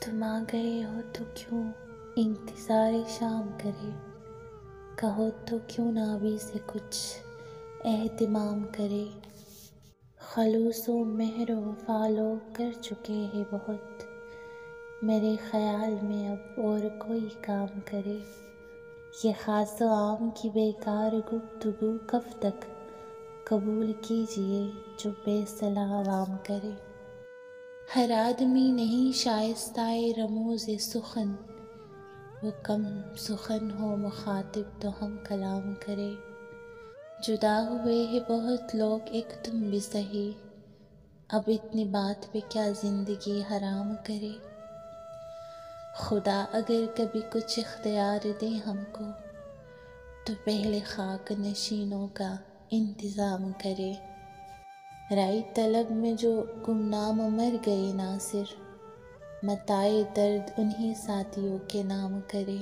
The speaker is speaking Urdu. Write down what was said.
تم آ گئے ہو تو کیوں انتظار شام کرے، کہو تو کیوں ناوی سے کچھ اہتمام کرے۔ خلوص و مہر و وفا لوگ کر چکے ہیں بہت، میرے خیال میں اب اور کوئی کام کرے۔ یہ خاص و عام کی بیکار گفتگو کب تک قبول کیجئے جو بے صلاح عوام کرے۔ ہر آدمی نہیں شائستہ رموز سخن، وہ کم سخن ہو مخاطب تو ہم کلام کرے۔ جدا ہوئے ہیں بہت لوگ ایک تم بھی سہی، اب اتنی بات پہ کیا زندگی حرام کرے۔ خدا اگر کبھی کچھ اختیار دے ہم کو، تو پہلے خاک نشینوں کا انتظام کرے۔ رائی طلب میں جو گمنام مر گئے ناصر، متاع درد انہی ساتھیوں کے نام کرے۔